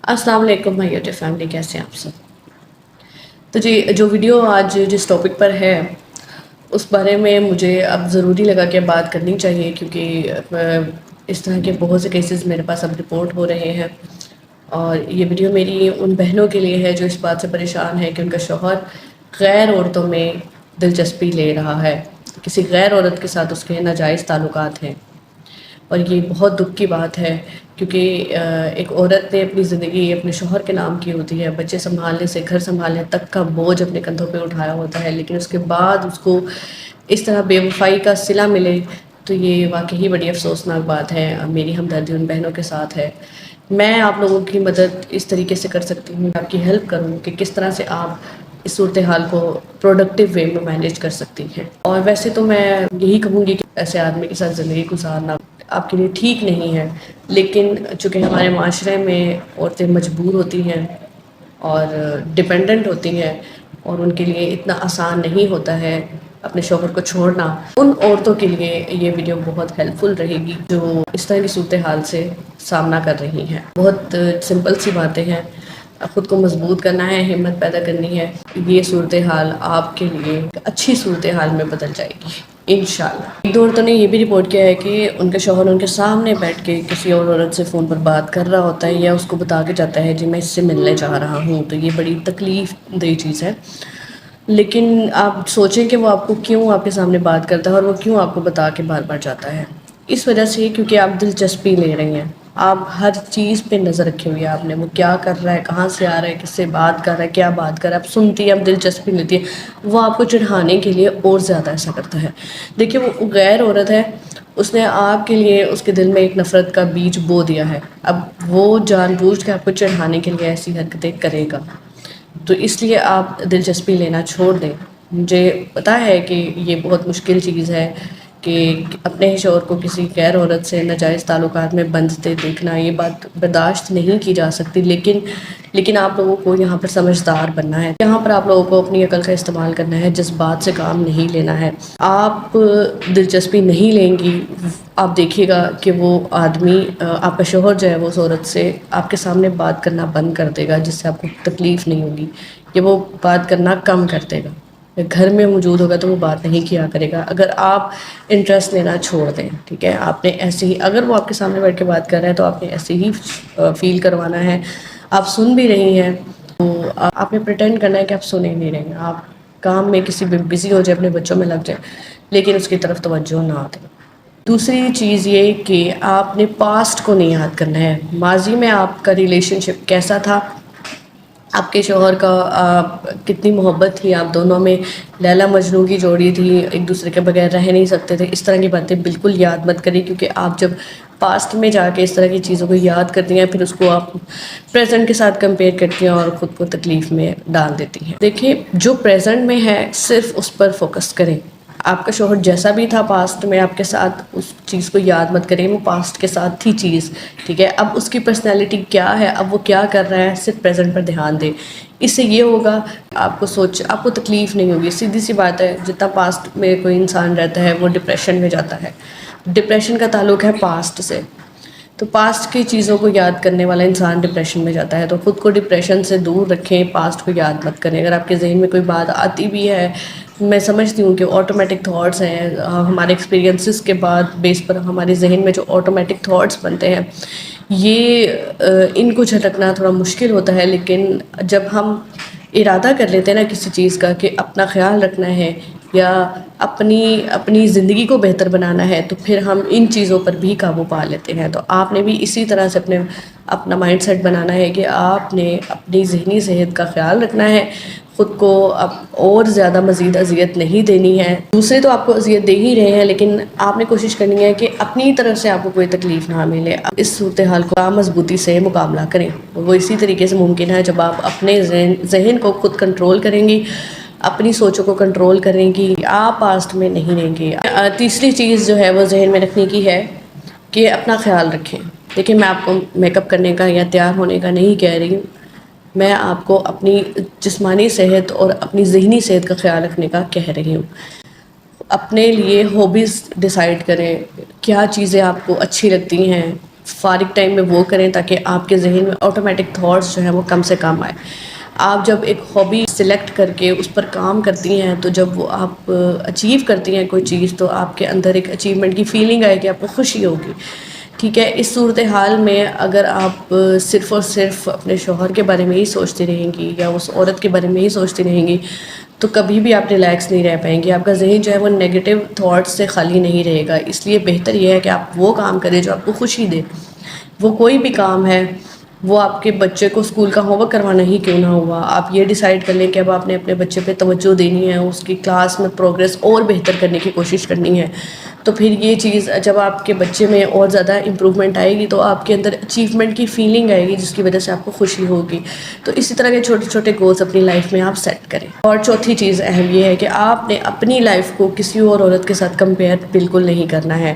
السلام علیکم بھائی اور فیملی، کیسے ہیں آپ سب؟ تو جی، جو ویڈیو آج جس ٹاپک پر ہے اس بارے میں مجھے اب ضروری لگا کہ بات کرنی چاہیے، کیونکہ اس طرح کے بہت سے کیسز میرے پاس اب رپورٹ ہو رہے ہیں، اور یہ ویڈیو میری ان بہنوں کے لیے ہے جو اس بات سے پریشان ہے کہ ان کا شوہر غیر عورتوں میں دلچسپی لے رہا ہے، کسی غیر عورت کے ساتھ اس کے ناجائز تعلقات ہیں۔ اور یہ بہت دکھ کی بات ہے، کیونکہ ایک عورت نے اپنی زندگی اپنے شوہر کے نام کی ہوتی ہے، بچے سنبھالنے سے گھر سنبھالنے تک کا بوجھ اپنے کندھوں پہ اٹھایا ہوتا ہے، لیکن اس کے بعد اس کو اس طرح بے وفائی کا صلہ ملے تو یہ واقعی بڑی افسوسناک بات ہے۔ میری ہمدردی ان بہنوں کے ساتھ ہے۔ میں آپ لوگوں کی مدد اس طریقے سے کر سکتی ہوں، آپ کی ہیلپ کروں کہ کس طرح سے آپ اس صورتحال کو پروڈکٹیو وے میں مینیج کر سکتی ہیں۔ اور ویسے تو میں یہی کہوں گی کہ ایسے آدمی کے ساتھ زندگی گزارنا آپ کے لیے ٹھیک نہیں ہے، لیکن چونکہ ہمارے معاشرے میں عورتیں مجبور ہوتی ہیں اور ڈپینڈنٹ ہوتی ہیں، اور ان کے لیے اتنا آسان نہیں ہوتا ہے اپنے شوہر کو چھوڑنا، ان عورتوں کے لیے یہ ویڈیو بہت ہیلپ فل رہے گی جو اس طرح کی صورتحال سے سامنا کر رہی ہیں۔ بہت سمپل سی باتیں ہیں، خود کو مضبوط کرنا ہے، ہمت پیدا کرنی ہے، یہ صورتحال آپ کے لیے ایک اچھی صورتحال میں بدل جائے گی انشاءاللہ۔ ایک دو عورتوں نے یہ بھی رپورٹ کیا ہے کہ ان کے شوہر ان کے سامنے بیٹھ کے کسی اور عورت سے فون پر بات کر رہا ہوتا ہے، یا اس کو بتا کے جاتا ہے جی میں اس سے ملنے جا رہا ہوں، تو یہ بڑی تکلیف دہ چیز ہے۔ لیکن آپ سوچیں کہ وہ آپ کو کیوں آپ کے سامنے بات کرتا ہے، اور وہ کیوں آپ کو بتا کے بار بار جاتا ہے۔ اس وجہ سے کیونکہ آپ دلچسپی لے رہی ہیں، آپ ہر چیز پہ نظر رکھی ہوئی ہے آپ نے، وہ کیا کر رہا ہے، کہاں سے آ رہا ہے، کس سے بات کر رہا ہے، کیا بات کر رہا ہے، آپ سنتی ہیں، آپ دلچسپی لیتی ہے۔ وہ آپ کو چڑھانے کے لیے اور زیادہ ایسا کرتا ہے۔ دیکھیے، وہ غیر عورت ہے، اس نے آپ کے لیے اس کے دل میں ایک نفرت کا بیج بو دیا ہے، اب وہ جان بوجھ کے آپ کو چڑھانے کے لیے ایسی حرکتیں کرے گا، تو اس لیے آپ دلچسپی لینا چھوڑ دیں۔ مجھے پتا ہے کہ یہ بہت مشکل چیز ہے کہ اپنے ہی شوہر کو کسی غیر عورت سے ناجائز تعلقات میں بندھتے دیکھنا، یہ بات برداشت نہیں کی جا سکتی، لیکن آپ لوگوں کو یہاں پر سمجھدار بننا ہے، یہاں پر آپ لوگوں کو اپنی عقل کا استعمال کرنا ہے، جذبات سے کام نہیں لینا ہے۔ آپ دلچسپی نہیں لیں گی، آپ دیکھیے گا کہ وہ آدمی آپ کا شوہر جو ہے وہ اس عورت سے آپ کے سامنے بات کرنا بند کر دے گا، جس سے آپ کو تکلیف نہیں ہوگی، کہ وہ بات کرنا کم کر دے گا۔ گھر میں موجود ہوگا تو وہ بات نہیں کیا کرے گا، اگر آپ انٹرسٹ لینا چھوڑ دیں، ٹھیک ہے؟ آپ نے ایسے ہی، اگر وہ آپ کے سامنے بیٹھ کے بات کر رہا ہے تو آپ نے ایسے ہی فیل کروانا ہے۔ آپ سن بھی رہی ہیں تو آپ نے پریٹینڈ کرنا ہے کہ آپ سن ہی نہیں رہے ہیں، آپ کام میں کسی بزی ہو جائے، اپنے بچوں میں لگ جائیں، لیکن اس کی طرف توجہ نہ دیں۔ دوسری چیز یہ کہ آپ نے پاسٹ کو نہیں یاد کرنا ہے، ماضی میں آپ کا ریلیشن شپ کیسا تھا، آپ کے شوہر کا کتنی محبت تھی، آپ دونوں میں لیلا مجنوں کی جوڑی تھی، ایک دوسرے کے بغیر رہ نہیں سکتے تھے، اس طرح کی باتیں بالکل یاد مت کریں، کیونکہ آپ جب پاسٹ میں جا کے اس طرح کی چیزوں کو یاد کرتی ہیں پھر اس کو آپ پریزنٹ کے ساتھ کمپیئر کرتی ہیں اور خود کو تکلیف میں ڈال دیتی ہیں۔ دیکھیں، جو پریزنٹ میں ہے صرف اس پر فوکس کریں۔ آپ کا شوہر جیسا بھی تھا پاسٹ میں آپ کے ساتھ، اس چیز کو یاد مت کریں، وہ پاسٹ کے ساتھ تھی چیز، ٹھیک ہے؟ اب اس کی پرسنالٹی کیا ہے، اب وہ کیا کر رہا ہے، صرف پریزنٹ پر دھیان دیں۔ اس سے یہ ہوگا آپ کو تکلیف نہیں ہوگی۔ سیدھی سی بات ہے، جتنا پاسٹ میں کوئی انسان رہتا ہے وہ ڈپریشن میں جاتا ہے، ڈپریشن کا تعلق ہے پاسٹ سے، تو پاسٹ کی چیزوں کو یاد کرنے والا انسان ڈپریشن میں جاتا ہے۔ تو خود کو ڈپریشن سے دور رکھیں، پاسٹ کو یاد مت کریں۔ اگر آپ کے ذہن میں کوئی بات آتی بھی ہے، میں سمجھتی ہوں کہ آٹومیٹک تھاٹس ہیں، ہمارے ایکسپیرینسز کے بعد بیس پر ہمارے ذہن میں جو آٹومیٹک تھاٹس بنتے ہیں، یہ ان کو جھٹکنا تھوڑا مشکل ہوتا ہے، لیکن جب ہم ارادہ کر لیتے ہیں نا کسی چیز کا کہ اپنا خیال رکھنا ہے یا اپنی زندگی کو بہتر بنانا ہے، تو پھر ہم ان چیزوں پر بھی قابو پا لیتے ہیں۔ تو آپ نے بھی اسی طرح سے اپنا مائنڈ سیٹ بنانا ہے کہ آپ نے اپنی ذہنی صحت کا خیال رکھنا ہے، خود کو اب اور زیادہ مزید اذیت نہیں دینی ہے۔ دوسرے تو آپ کو اذیت دے ہی رہے ہیں، لیکن آپ نے کوشش کرنی ہے کہ اپنی طرف سے آپ کو کوئی تکلیف نہ ملے۔ اس صورتحال کو مضبوطی سے مقابلہ کریں، وہ اسی طریقے سے ممکن ہے جب آپ اپنے ذہن کو خود کنٹرول کریں گی، اپنی سوچوں کو کنٹرول کریں گی، آپ پاسٹ میں نہیں رہیں گے۔ تیسری چیز جو ہے وہ ذہن میں رکھنے کی ہے کہ اپنا خیال رکھیں۔ دیکھیں، میں آپ کو میک اپ کرنے کا یا تیار ہونے کا نہیں کہہ رہی ہوں، میں آپ کو اپنی جسمانی صحت اور اپنی ذہنی صحت کا خیال رکھنے کا کہہ رہی ہوں۔ اپنے لیے ہابیز ڈیسائیڈ کریں، کیا چیزیں آپ کو اچھی لگتی ہیں، فارغ ٹائم میں وہ کریں تاکہ آپ کے ذہن میں آٹومیٹک تھاٹس جو ہیں وہ کم سے کم آئے. آپ جب ایک ہابی سلیکٹ کر کے اس پر کام کرتی ہیں تو جب وہ آپ اچیو کرتی ہیں کوئی چیز تو آپ کے اندر ایک اچیومنٹ کی فیلنگ آئے گی, آپ کو خوشی ہوگی. ٹھیک ہے, اس صورتحال میں اگر آپ صرف اور صرف اپنے شوہر کے بارے میں ہی سوچتی رہیں گی یا اس عورت کے بارے میں ہی سوچتی رہیں گی تو کبھی بھی آپ ریلیکس نہیں رہ پائیں گی. آپ کا ذہن جو ہے وہ نیگیٹو تھاٹس سے خالی نہیں رہے گا. اس لیے بہتر یہ ہے کہ آپ وہ کام کریں جو آپ کو خوشی دے. وہ کوئی بھی کام ہے, وہ آپ کے بچے کو اسکول کا ہوم ورک کروانا ہی کیوں نہ ہوا, آپ یہ ڈیسائیڈ کر لیں کہ اب آپ نے اپنے بچے پہ توجہ دینی ہے, اس کی کلاس میں پروگریس اور بہتر کرنے کی کوشش کرنی ہے. تو پھر یہ چیز جب آپ کے بچے میں اور زیادہ امپرومنٹ آئے گی تو آپ کے اندر اچیومنٹ کی فیلنگ آئے گی جس کی وجہ سے آپ کو خوشی ہوگی. تو اسی طرح کے چھوٹے چھوٹے گولز اپنی لائف میں آپ سیٹ کریں. اور چوتھی چیز اہم یہ ہے کہ آپ نے اپنی لائف کو کسی اور عورت کے ساتھ کمپیئر بالکل نہیں کرنا ہے.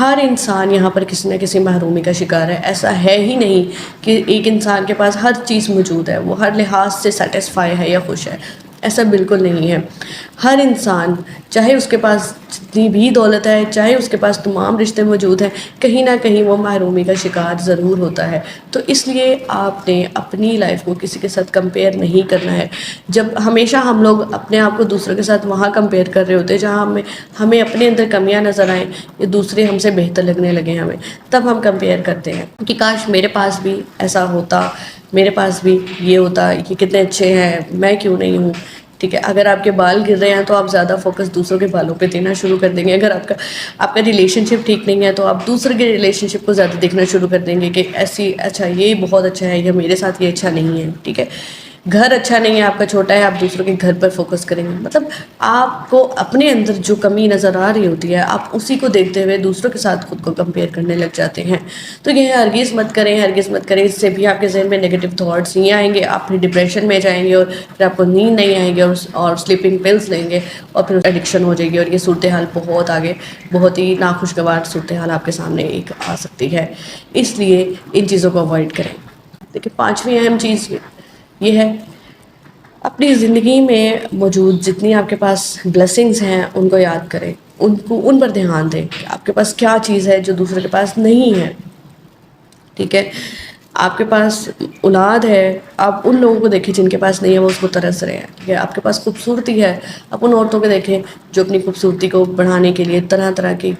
ہر انسان یہاں پر کسی نہ کسی محرومی کا شکار ہے. ایسا ہے ہی نہیں کہ ایک انسان کے پاس ہر چیز موجود ہے, وہ ہر لحاظ سے سیٹسفائی ہے یا خوش ہے. ایسا بالکل نہیں ہے. ہر انسان چاہے اس کے پاس جتنی بھی دولت ہے, چاہے اس کے پاس تمام رشتے موجود ہیں, کہیں نہ کہیں وہ محرومی کا شکار ضرور ہوتا ہے. تو اس لیے آپ نے اپنی لائف کو کسی کے ساتھ کمپیئر نہیں کرنا ہے. جب ہمیشہ ہم لوگ اپنے آپ کو دوسروں کے ساتھ وہاں کمپیئر کر رہے ہوتے ہیں جہاں ہمیں اپنے اندر کمیاں نظر آئیں یا دوسرے ہم سے بہتر لگنے لگیں ہمیں, تب ہم کمپیئر کرتے ہیں کہ کاش میرے پاس بھی ایسا ہوتا, میرے پاس بھی یہ ہوتا, یہ کتنے اچھے ہیں, میں کیوں نہیں ہوں. ٹھیک ہے, اگر آپ کے بال گر رہے ہیں تو آپ زیادہ فوکس دوسروں کے بالوں پہ دینا شروع کر دیں گے. اگر آپ کا ریلیشن شپ ٹھیک نہیں ہے تو آپ دوسرے کے ریلیشن شپ کو زیادہ دیکھنا شروع کر دیں گے کہ ایسی اچھا یہ بہت اچھا ہے یا میرے ساتھ یہ اچھا نہیں ہے. ٹھیک ہے, گھر اچھا نہیں ہے آپ کا, چھوٹا ہے, آپ دوسروں کے گھر پر فوکس کریں گے. مطلب آپ کو اپنے اندر جو کمی نظر آ رہی ہوتی ہے آپ اسی کو دیکھتے ہوئے دوسروں کے ساتھ خود کو کمپیئر کرنے لگ جاتے ہیں. تو یہ ہرگز مت کریں, ہرگز مت کریں. اس سے بھی آپ کے ذہن میں نیگیٹو تھاٹس نہیں آئیں گے, آپ پھر ڈپریشن میں جائیں گے اور پھر آپ کو نیند نہیں آئیں گے اور سلیپنگ پلس لیں گے اور پھر ایڈکشن ہو جائے گی اور یہ صورتحال بہت آگے بہت ہی ناخوشگوار صورتحال آپ کے سامنے ایک آ سکتی ہے. اس لیے ان چیزوں کو اوائڈ کریں. دیکھیں, پانچویں اہم چیز یہ ہے اپنی زندگی میں موجود جتنی آپ کے پاس بلیسنگز ہیں ان کو یاد کریں, ان پر دھیان دیں کہ آپ کے پاس کیا چیز ہے جو دوسرے کے پاس نہیں ہے. ٹھیک ہے, آپ کے پاس اولاد ہے, آپ ان لوگوں کو دیکھیں جن کے پاس نہیں ہے, وہ اس کو ترس رہے ہیں. ٹھیک ہے, آپ کے پاس خوبصورتی ہے, آپ ان عورتوں کو دیکھیں جو اپنی خوبصورتی کو بڑھانے کے لیے طرح طرح کی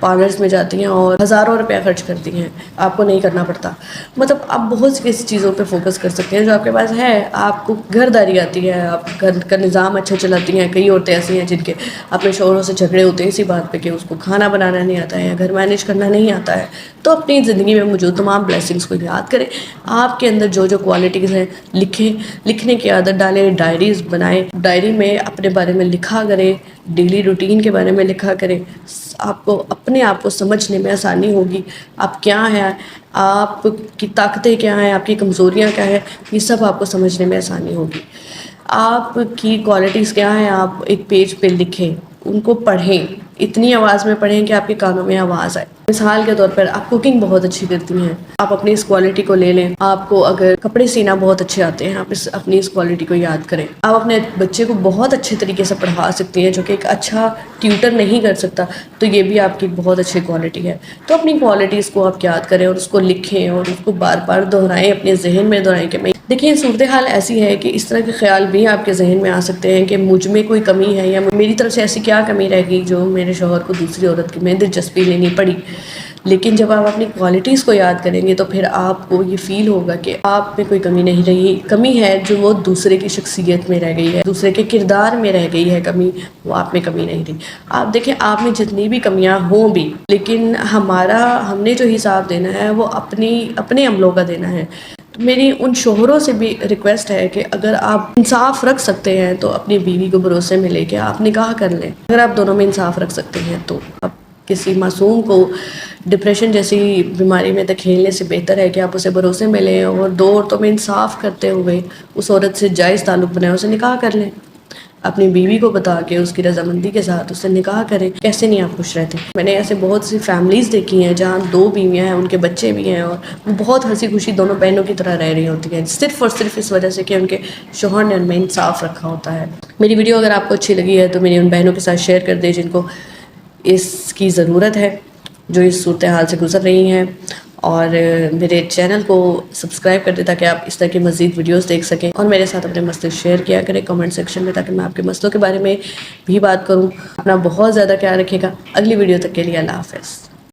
پارلرز میں جاتی ہیں اور ہزاروں روپیہ خرچ کرتی ہیں, آپ کو نہیں کرنا پڑتا. مطلب آپ بہت سی ایسی چیزوں پہ فوکس کر سکتے ہیں جو آپ کے پاس ہے. آپ کو گھر داری آتی ہے, آپ گھر کا نظام اچھا چلاتی ہیں. کئی عورتیں ایسی ہیں جن کے اپنے شوہروں سے جھگڑے ہوتے ہیں اسی بات پہ کہ اس کو کھانا بنانا نہیں آتا ہے یا گھر مینیج کرنا نہیں آتا ہے. تو اپنی زندگی میں موجود تمام بلیسنگز کو یاد کریں, آپ کے اندر جو جو کوالٹیز ہیں لکھیں, لکھنے کی عادت ڈالیں, ڈائریز بنائیں, ڈائری میں اپنے بارے میں لکھا کریں, ڈیلی روٹین کے بارے میں لکھا کریں. آپ کو اپنے آپ کو سمجھنے میں آسانی ہوگی, آپ کیا ہیں, آپ کی طاقتیں کیا ہیں, آپ کی کمزوریاں کیا ہیں, یہ سب آپ کو سمجھنے میں آسانی ہوگی. آپ کی کوالٹیز کیا ہیں آپ ایک پیج پہ لکھیں, ان کو پڑھیں, اتنی آواز میں پڑھیں کہ آپ کے کانوں میں آواز آئے. مثال کے طور پر آپ کوکنگ بہت اچھی کرتی ہیں, آپ اپنی اس کوالٹی کو لے لیں. آپ کو اگر کپڑے سینا بہت اچھے آتے ہیں, آپ اپنی اس کوالٹی کو یاد کریں. آپ اپنے بچے کو بہت اچھے طریقے سے پڑھا سکتی ہیں جو کہ ایک اچھا ٹیوٹر نہیں کر سکتا, تو یہ بھی آپ کی بہت اچھی کوالٹی ہے. تو اپنی کوالٹیز کو آپ یاد کریں اور اس کو لکھیں اور اس کو بار بار دہرائیں, اپنے ذہن میں دہرائیں کہ میں دیکھیں صورتحال ایسی ہے کہ اس طرح کے خیال بھی آپ کے ذہن میں آ سکتے ہیں کہ مجھ میں کوئی کمی ہے یا میری طرف سے ایسی کیا کمی رہ گئی جو میرے شوہر کو دوسری عورت کی میں دلچسپی لینی پڑی. لیکن جب آپ اپنی کوالٹیز کو یاد کریں گے تو پھر آپ کو یہ فیل ہوگا کہ آپ میں کوئی کمی نہیں رہی. کمی ہے جو وہ دوسرے کی شخصیت میں رہ گئی ہے, دوسرے کے کردار میں رہ گئی ہے کمی, وہ آپ میں کمی نہیں رہی. آپ دیکھیں, آپ میں جتنی بھی کمیاں ہوں بھی, لیکن ہم نے جو حساب دینا ہے وہ اپنے عملوں کا دینا ہے. میری ان شوہروں سے بھی ریکویسٹ ہے کہ اگر آپ انصاف رکھ سکتے ہیں تو اپنی بیوی کو بھروسے میں لے کے آپ نکاح کر لیں. اگر آپ دونوں میں انصاف رکھ سکتے ہیں تو اب کسی معصوم کو ڈپریشن جیسی بیماری میں دھکیلنے سے بہتر ہے کہ آپ اسے بھروسے میں لیں اور دو عورتوں میں انصاف کرتے ہوئے اس عورت سے جائز تعلق بنائیں, اسے نکاح کر لیں. اپنی بیوی کو بتا کے اس کی رضامندی کے ساتھ اس سے نکاح کریں. کیسے نہیں آپ خوش رہتے؟ میں نے ایسے بہت سی فیملیز دیکھی ہیں جہاں دو بیویاں ہیں, ان کے بچے بھی ہیں, اور وہ بہت ہنسی خوشی دونوں بہنوں کی طرح رہ رہی ہوتی ہیں, صرف اور صرف اس وجہ سے کہ ان کے شوہر نے ان میں انصاف رکھا ہوتا ہے. میری ویڈیو اگر آپ کو اچھی لگی ہے تو میری ان بہنوں کے ساتھ شیئر کر دیں جن کو اس کی ضرورت ہے, جو اس صورتحال سے گزر رہی ہیں. اور میرے چینل کو سبسکرائب کر دیں تاکہ آپ اس طرح کی مزید ویڈیوز دیکھ سکیں، اور میرے ساتھ اپنے مسئلے شیئر کیا کریں کمنٹ سیکشن میں تاکہ میں آپ کے مسئلوں کے بارے میں بھی بات کروں۔ اپنا بہت زیادہ خیال رکھیے گا۔ اگلی ویڈیو تک کے لیے اللہ حافظ۔